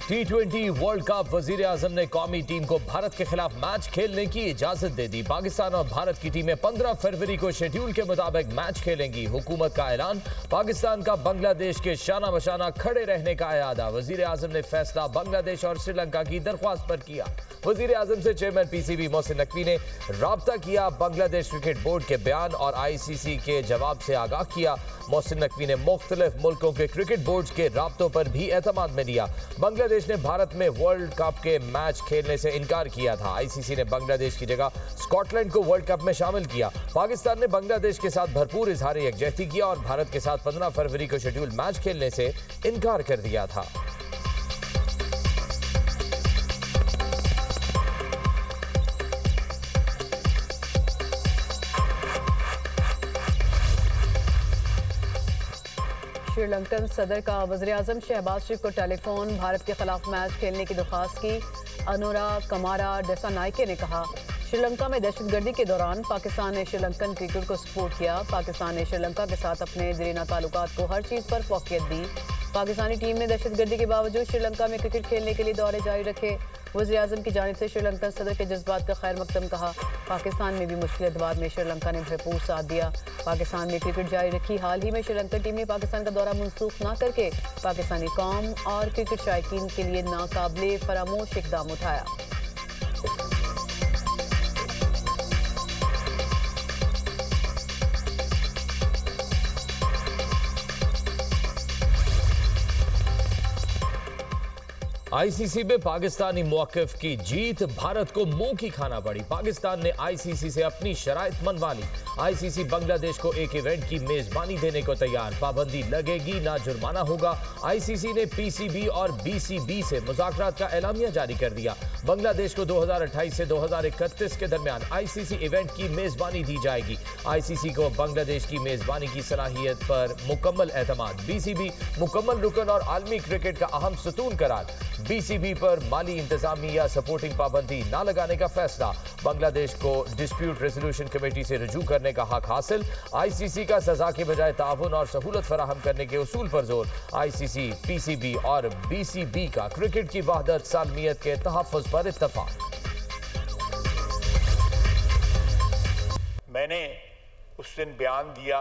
T20 world cup वजीर आजम ने कौमी टीम को भारत के खिलाफ मैच खेलने की इजाजत दे दी। पाकिस्तान और भारत की टीमें 15 फरवरी को शेड्यूल के मुताबिक मैच खेलेंगी। हुकूमत का ऐलान, पाकिस्तान का बांग्लादेश के शाना बशाना खड़े रहने का इरादा। वजीर आजम ने फैसला बांग्लादेश और श्रीलंका की दरख्वास्त पर किया। वजीर आजम से चेयरमैन PCB मोहसिन नकवी ने राब्ता किया। बांग्लादेश क्रिकेट बोर्ड के बयान और ICC के जवाब से आगाह किया। मोहसिन नकवी ने मुख्तलिफ मुल्कों के क्रिकेट बोर्ड के राब्तों पर भी एतमाद में लिया। बांग्लादेश ने भारत में वर्ल्ड कप के मैच खेलने से इनकार किया था। ICC ने बांग्लादेश की जगह स्कॉटलैंड को वर्ल्ड कप में शामिल किया। पाकिस्तान ने बांग्लादेश के साथ भरपूर इजहार यकजहती किया और भारत के साथ 15 फरवरी को शेड्यूल मैच खेलने से इनकार कर दिया था। श्रीलंकन सदर का वज़ीर आज़म शहबाज शरीफ को टेलीफोन। भारत के खिलाफ मैच खेलने की दरख्वास्त की। अनुरा कमारा डेसानाइके ने कहा, श्रीलंका में दहशतगर्दी के दौरान पाकिस्तान ने श्रीलंकन क्रिकेट को सपोर्ट किया। पाकिस्तान ने श्रीलंका के साथ अपने दिरीना ताल्लुकात को हर चीज़ पर फौकियत दी। पाकिस्तानी टीम ने दहशतगर्दी के बावजूद श्रीलंका में क्रिकेट खेलने के लिए दौरे जारी रखे। वज़ीर आज़म की जानिब से श्रीलंकन सदर के जज्बात का खैर मकदम कहा। पाकिस्तान में भी मुश्किल अदवार में श्रीलंका ने भरपूर साथ दिया। पाकिस्तान में क्रिकेट जारी रखी। हाल ही में श्रीलंकन टीम ने पाकिस्तान का दौरा मनसूख न करके पाकिस्तानी कौम और क्रिकेट शायकीन के लिए नाकाबिले फरामोश इक़दाम उठाया। ICC में पाकिस्तानी मौक़िफ़ की जीत, भारत को मुंह की खाना पड़ी। पाकिस्तान ने ICC से अपनी शराइत मनवा ली। ICC बांग्लादेश को एक इवेंट की मेजबानी देने को तैयार। पाबंदी लगेगी, ना जुर्माना होगा। ICC ने PCB और BCB से मुज़ाकरात का एलामिया जारी कर दिया। बांग्लादेश को 2028 से 2031 के दरमियान ICC इवेंट की मेजबानी दी जाएगी। ICC को बांग्लादेश की मेजबानी की सलाहियत पर मुकम्मल एतमाद। BCB मुकम्मल रुकन और आलमी क्रिकेट का अहम सतून करार। BCB पर माली इंतजामी या सपोर्टिंग पाबंदी न लगाने का फैसला। बांग्लादेश को डिस्प्यूट रेजोल्यूशन कमेटी से रुजू करने का हक हासिल। ICC का सजा के बजाय ताउन और सहूलत फराहम करने के उसूल पर जोर। ICC, PCB और BCB का क्रिकेट की वहदत सालमियत के तहफ़्फ़ुज़ पर इत्तफ़ाक़। मैंने उस दिन बयान दिया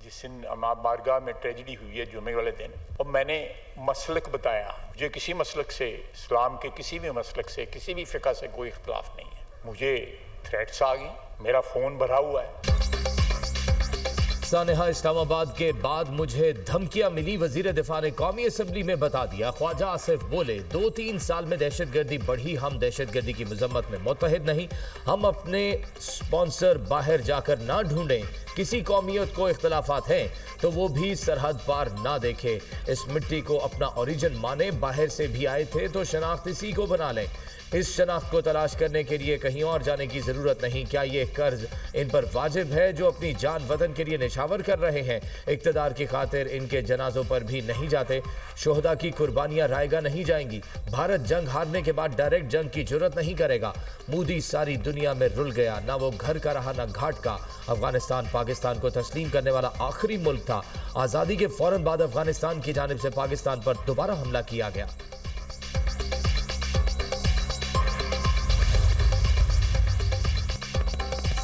जिस दिन बारगाह में ट्रेजिडी हुई है जुमे वाले दिन, और मैंने मसलक बताया। मुझे किसी मसलक से, इस्लाम के किसी भी मसलक से, किसी भी फ़िक़ा से कोई इख्तिलाफ नहीं है। मुझे थ्रेट्स आ गई, मेरा फ़ोन भरा हुआ है। सानेहा, इस्लामाबाद के बाद मुझे धमकियां मिली। वजीर दिफा ने कौमी असम्बली में बता दिया। ख्वाजा आसिफ बोले, 2-3 साल में दहशतगर्दी बढ़ी, हम दहशतगर्दी की मजम्मत में मुत्तहिद नहीं। हम अपने स्पॉन्सर बाहर जाकर ना ढूंढें। किसी कौमियत को इख्तलाफात हैं तो वो भी सरहद पार ना देखे। इस मिट्टी को अपना ओरिजिन माने। बाहर से भी आए थे तो शनाख्त इसी को बना लें। इस शनाख्त को तलाश करने के लिए कहीं और जाने की ज़रूरत नहीं। क्या ये कर्ज इन पर वाजिब है जो अपनी जान वतन के लिए निछावर कर रहे हैं? इक़्तिदार की खातिर इनके जनाजों पर भी नहीं जाते। शोहदा की कुर्बानियाँ रायगा नहीं जाएंगी। भारत जंग हारने के बाद डायरेक्ट जंग की जुर्रत नहीं करेगा। मोदी सारी दुनिया में रुल गया, ना वो घर का रहा ना घाट का। अफगानिस्तान पाकिस्तान को तस्लीम करने वाला आखिरी मुल्क था। आज़ादी के फौरन बाद अफगानिस्तान की जानिब से पाकिस्तान पर दोबारा हमला किया गया।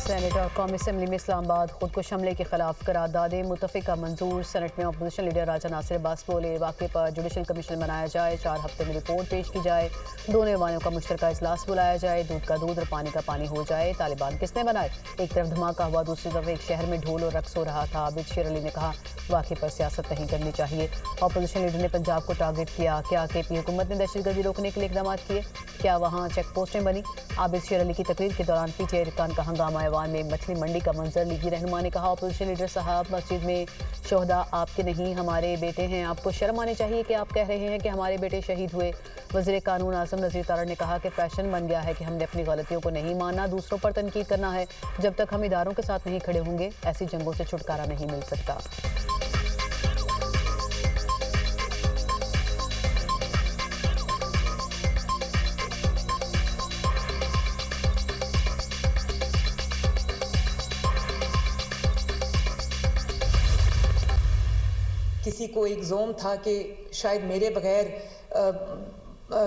सेनेट और कौमी असम्बली में इस्लामाबाद खुदकुश हमले के खिलाफ करारदादें मुतफ़िका मंजूर। सेनेट में अपोजिशन लीडर राजा नासिर अब्बास बोले, वाक़े पर जुडिशल कमीशन बनाया जाए, 4 हफ्ते में रिपोर्ट पेश की जाए, दोनों ऐवानों का मुश्तरका इजलास बुलाया जाए, दूध का दूध और पानी का पानी हो जाए। तालिबान किसने बनाए? एक तरफ धमाका हुआ, दूसरी तरफ एक शहर में ढोल और रक्स हो रहा था। आबिद शेर अली ने कहा, वाक़े पर सियासत नहीं करनी चाहिए। अपोजिशन लीडर ने पंजाब को टारगेट किया। क्या KP हुकूमत ने दहशतगर्दी रोकने के लिए इक़दाम किए? क्या वहाँ चेक पोस्टें बनी? आबिद शेर अली की तकरीर के दौरान PTI अरकान का हंगामा। ऐवान में मछली मंडी का मंजर। लीगी रहनुमा ने कहा, अपोजिशन लीडर साहब, मस्जिद में शोहदा आपके नहीं हमारे बेटे हैं। आपको शर्म आनी चाहिए कि आप कह रहे हैं कि हमारे बेटे शहीद हुए। वज़ीर कानून आज़म नज़ीर तारड़ ने कहा कि फैशन बन गया है कि हमने अपनी गलतियों को नहीं मानना, दूसरों पर तनकीद करना है। जब तक हम इदारों के साथ नहीं खड़े होंगे, ऐसी जंगों से छुटकारा नहीं मिल सकता। किसी को एक जोम था कि शायद मेरे बगैर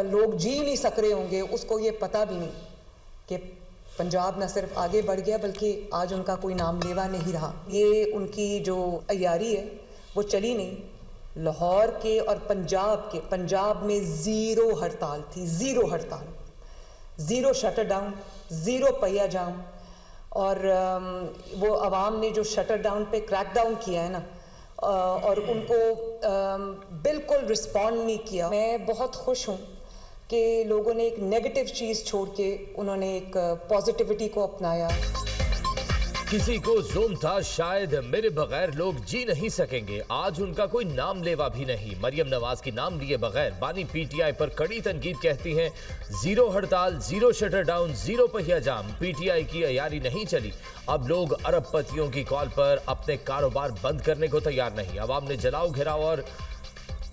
लोग जी नहीं सक रहे होंगे, उसको ये पता भी नहीं कि पंजाब न सिर्फ आगे बढ़ गया बल्कि आज उनका कोई नाम लेवा नहीं रहा। ये उनकी जो अय्यारी है वो चली नहीं। लाहौर के और पंजाब में ज़ीरो हड़ताल थी, ज़ीरो हड़ताल, ज़ीरो शटर डाउन, ज़ीरो पहिया जाम। और वो आवाम ने जो शटर डाउन पे क्रैक डाउन किया है ना, और उनको बिल्कुल रिस्पॉन्ड नहीं किया। मैं बहुत खुश हूँ कि लोगों ने एक नेगेटिव चीज़ छोड़ के उन्होंने एक पॉजिटिविटी को अपनाया। किसी को ज़ुम था शायद मेरे बगैर लोग जी नहीं सकेंगे, आज उनका कोई नाम लेवा भी नहीं। मरियम नवाज की नाम लिए बगैर बानी पीटीआई पर कड़ी तनकीद, कहती हैं जीरो हड़ताल, जीरो शटर डाउन, जीरो पहिया जाम, पीटीआई की अयारी नहीं चली। अब लोग अरबपतियों की कॉल पर अपने कारोबार बंद करने को तैयार नहीं। अवाम ने जलाओ घेराव और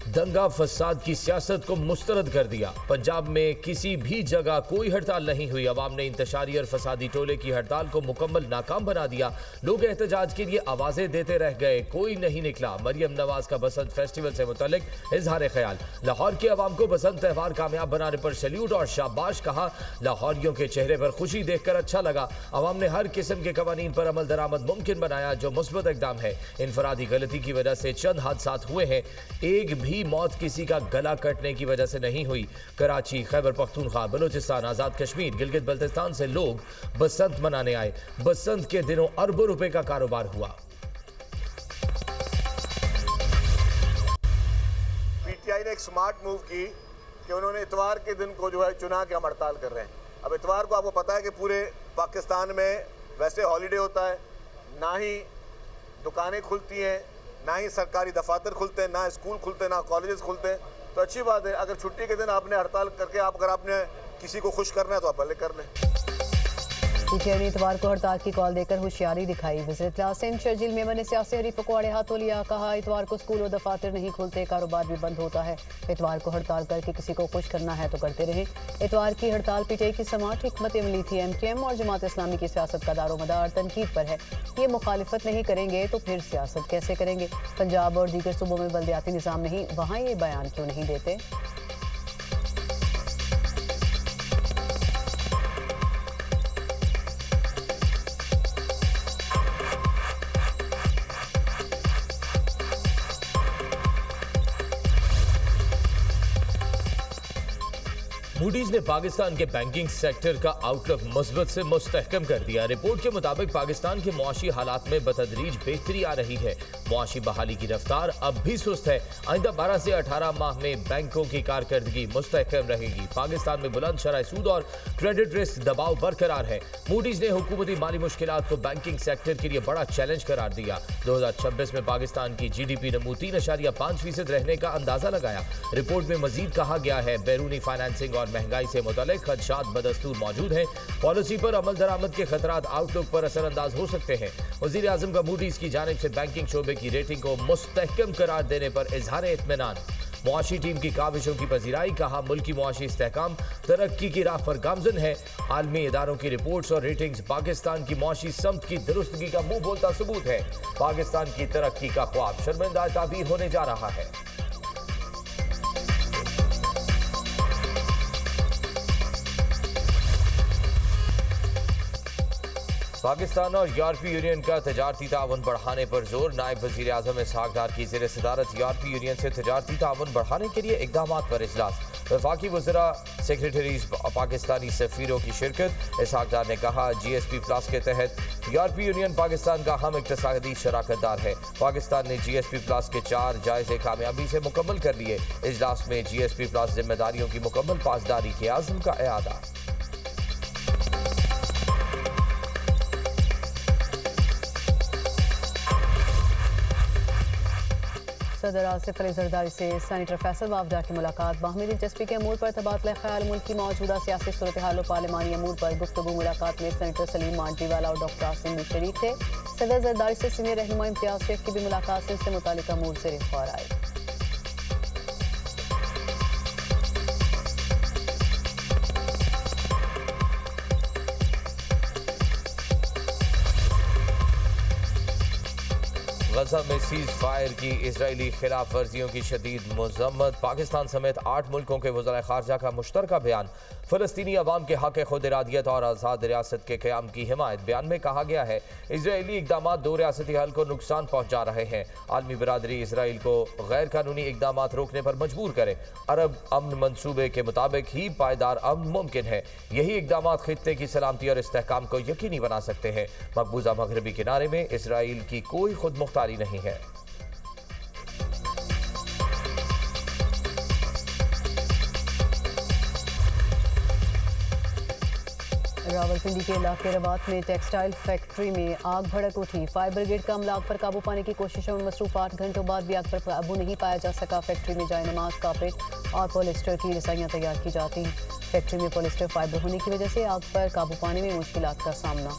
दंगा फसाद की सियासत को मुस्तरद कर दिया। पंजाब में किसी भी जगह कोई हड़ताल नहीं हुई। अवाम ने इंतशारी और फसादी टोले की हड़ताल को मुकम्मल नाकाम बना दिया। लोग एहतजाज के लिए आवाजें देते रह गए, कोई नहीं निकला। मरियम नवाज का बसंत फेस्टिवल से मुतल्लिक इजहार ख्याल, लाहौर के अवाम को बसंत त्यौहार कामयाब बनाने पर सैल्यूट और शाबाश कहा। लाहौरियों के चेहरे पर खुशी देखकर अच्छा लगा। अवाम ने हर किस्म के कवानीन पर अमल दरामद मुमकिन बनाया, जो मुस्बत इकदाम है। इनफरादी गलती की वजह से चंद हादसात हुए हैं, एक भी मौत किसी का गला कटने की वजह से नहीं हुई। कराची, खैबर पख्तूनख्वा, बलूचिस्तान, आजाद कश्मीर, गिलगित बल्तिस्तान से लोग बसंत मनाने आए। बसंत के दिनों अरबों रुपए का कारोबार हुआ। पीटीआई ने एक स्मार्ट मूव की कि उन्होंने इतवार के दिन को जो है चुना के हम हड़ताल कर रहे हैं। अब इतवार को आपको पता है कि पूरे पाकिस्तान में वैसे हॉलीडे होता है, ना ही दुकानें खुलती हैं, ना ही सरकारी दफातर खुलते हैं, ना स्कूल खुलते हैं, ना कॉलेजेस खुलते हैं। तो अच्छी बात है, अगर छुट्टी के दिन आपने हड़ताल करके अगर आपने किसी को खुश करना है तो आप भले कर लें। पीटीआई ने इतवार को हड़ताल की कॉल देकर होशियारी दिखाई। वज़ीर इत्तला सिंध शर्जील मेमन ने सियासी हरीफों को आड़े हाथों लिया। कहा इतवार को स्कूल और दफातर नहीं खुलते, कारोबार भी बंद होता है। इतवार को हड़ताल करके किसी को खुश करना है तो करते रहें। इतवार की हड़ताल पीटीआई की समाअत हिकमत अमली थी। एमकेएम और जमात इस्लामी की सियासत का दारोमदार तनकीद पर है। ये मुखालिफत नहीं करेंगे तो फिर सियासत कैसे करेंगे? पंजाब और दीगर सूबों में बल्दियाती निज़ाम नहीं, वहाँ ये बयान क्यों नहीं देते? मूडीज ने पाकिस्तान के बैंकिंग सेक्टर का आउटलुक मुस्बत से मुस्तहकम कर दिया। रिपोर्ट के मुताबिक पाकिस्तान के मुआशी हालात में बतदरीज बेहतरी आ रही है। मुआशी बहाली की रफ्तार अब भी सुस्त है। आइंदा 12 से 18 माह में बैंकों की कारकर्दगी मुस्तहकम रहेगी। पाकिस्तान में बुलंद शरह सूद और क्रेडिट रिस्क दबाव बरकरार है। मूडीज ने हुकूमती माली मुश्किलात को बैंकिंग सेक्टर के लिए बड़ा चैलेंज करार दिया। 2026 में पाकिस्तान की GDP नमू 3.5% रहने का अंदाजा लगाया। रिपोर्ट में मजीद कहा गया है बैरूनी फाइनेंसिंग और महंगाई से मुतालिक खदशात बदस्तूर मौजूद हैं। पॉलिसी पर अमल दरामद के खतरात आउटलुक पर असरअंदाज हो सकते हैं। वजीर आजम का मूडीज की जानिब से बैंकिंग शोबे की रेटिंग को मुस्तहकम करार देने पर इजहार इत्मीनान। मुआशी टीम की काविशों की पजीराई, कहा मुल्की मुआशी इस्तेहकाम तरक्की की राह पर गामजन है। आलमी इदारों की रिपोर्ट्स और रेटिंग्स पाकिस्तान की मुआशी समत की दुरुस्तगी का मुंह बोलता सबूत है। पाकिस्तान की तरक्की का ख्वाब शर्मिंदा ताबीर होने जा रहा है। पाकिस्तान और यूरोपीय यूनियन का तजारती ताउन बढ़ाने पर जोर। नायब वजीर आजम इसहाक डार की ज़ेर सदारत यूरोपीय यूनियन से तजारती ताउन बढ़ाने के लिए इकदाम पर इजलास। वफाकी वज़रा सेक्रेटरीज पाकिस्तानी सफ़ीरों की शिरकत। इसहाक डार ने कहा GSP+ के तहत यूरोपीय यूनियन पाकिस्तान का हम इक़्तिसादी शराकतदार है। पाकिस्तान ने GSP+ के 4 जायज़े कामयाबी से मुकम्मल कर लिए। इजलास में GSP+ जिम्मेदारियों की मुकम्मल पासदारी के आज़म का एआदा। सदर आसिफ अली जरदारी से सेनेटर फैसल वावडा की मुलाकात। बाहमी दिलचस्पी के अमूर पर तबादला ख्याल, मुल्क की मौजूदा सियासी सूरत हाल और पार्लिमानी अमूर पर गुफ्तगू। मुलाकात में सेनेटर सलीम मांडीवाला और डॉक्टर आसिम भी शरीक थे। सदर जरदारी से सीनियर रहनुमा इम्तियाज शेख की भी मुलाकात से मुतालिक अमूर से रिख्वार आए। गजा में सीज फायर की इजरायली खिलाफ वर्जियों की शदीद मजम्मत। पाकिस्तान समेत 8 मुल्कों के वज़राए खारजा का मुश्तरका बयान। फ़लस्तीनी अवाम के हक़ खुद इरादियत और आज़ाद रियासत के क़याम की हिमायत। बयान में कहा गया है इजरायली इक़दाम 2 रियासती हल को नुकसान पहुँचा रहे हैं। आलमी बरादरी इसराइल को गैर कानूनी इक़दाम रोकने पर मजबूर करे। अरब अमन मंसूबे के मुताबिक ही पायदार अमन मुमकिन है। यही इक़दाम खित्ते की सलामती और इस्तेहकाम को यकीनी बना सकते हैं। मकबूजा मगरबी किनारे में इसराइल की कोई खुद मुख्तारी नहीं है। रावलपिंडी के इलाके रवात में टेक्सटाइल फैक्ट्री में आग भड़क उठी। फायर ब्रिगेड का अमला आग पर काबू पाने की कोशिशों में मसरूफ। 8 घंटों बाद भी आग पर काबू नहीं पाया जा सका। फैक्ट्री में जाए नमाज, कारपेट और पॉलिस्टर की रसाइयाँ तैयार की जाती हैं। फैक्ट्री में पॉलिस्टर फाइबर होने की वजह से आग पर काबू पाने में मुश्किलात का सामना।